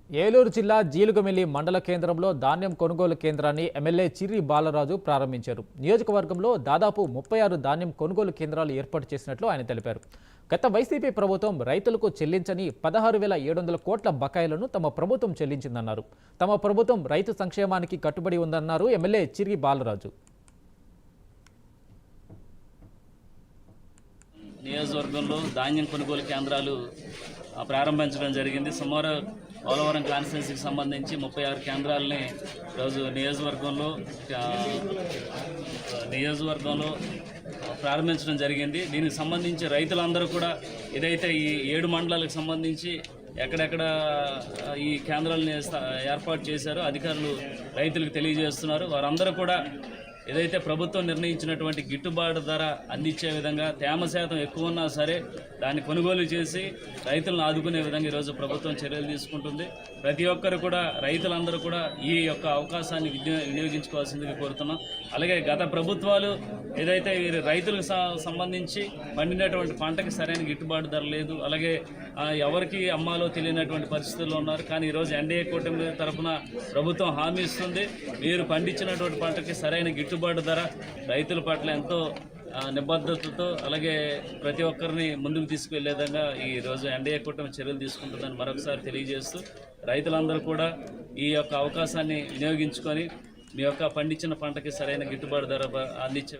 ఏలూరు జిల్లా జీలుగమిల్లి మండల కేంద్రంలో ధాన్యం కొనుగోలు కేంద్రాన్ని ఎమ్మెల్యే చిర్రి బాలరాజు ప్రారంభించారు. నియోజకవర్గంలో దాదాపు 36 ధాన్యం కొనుగోలు కేంద్రాలు ఏర్పాటు చేసినట్లు ఆయన తెలిపారు. గత వైసీపీ ప్రభుత్వం రైతులకు చెల్లించని 16,700 కోట్ల బకాయిలను తమ ప్రభుత్వం చెల్లించిందన్నారు. తమ ప్రభుత్వం రైతు సంక్షేమానికి కట్టుబడి ఉందన్నారు ఎమ్మెల్యే చిర్రి బాలరాజు. నియోజకవర్గంలో ధాన్యం కొనుగోలు కేంద్రాలు ప్రారంభించడం జరిగింది. సుమారు పోలవరం కాన్స్టిట్యున్సీకి సంబంధించి 36 కేంద్రాలని ఈరోజు నియోజకవర్గంలో ప్రారంభించడం జరిగింది. దీనికి సంబంధించి రైతులందరూ కూడా ఏదైతే ఈ 7 మండలాలకు సంబంధించి ఎక్కడెక్కడ ఈ కేంద్రాలను ఏర్పాటు చేశారో అధికారులు రైతులకు తెలియజేస్తున్నారు. వారందరూ కూడా ఏదైతే ప్రభుత్వం నిర్ణయించినటువంటి గిట్టుబాటు ధర అందించే విధంగా తేమ శాతం ఎక్కువ ఉన్నా సరే దాన్ని కొనుగోలు చేసి రైతులను ఆదుకునే విధంగా ఈరోజు ప్రభుత్వం చర్యలు తీసుకుంటుంది. ప్రతి ఒక్కరు కూడా రైతులందరూ కూడా ఈ యొక్క అవకాశాన్ని వినియోగించుకోవాల్సిందిగా కోరుతున్నాం. అలాగే గత ప్రభుత్వాలు ఏదైతే రైతులకు సంబంధించి పండినటువంటి పంటకి సరైన గిట్టుబాటు ధర లేదు, అలాగే ఎవరికి అమ్మాలో తెలియనటువంటి పరిస్థితుల్లో ఉన్నారు. కానీ ఈరోజు ఎన్డీఏ కూటమి తరఫున ప్రభుత్వం హామీ ఇస్తుంది, మీరు పండించినటువంటి పంటకి సరైన గిట్టుబాటు ధర రైతుల పట్ల ఎంతో నిబద్ధతతో అలాగే ప్రతి ఒక్కరిని ముందుకు తీసుకువెళ్లే విధంగా ఈరోజు ఎన్డీఏ కూటమి చర్యలు తీసుకుంటుందని మరొకసారి తెలియజేస్తూ రైతులందరూ కూడా ఈ యొక్క అవకాశాన్ని వినియోగించుకొని మీ యొక్క పండించిన పంటకి సరైన గిట్టుబాటు ధర అందించే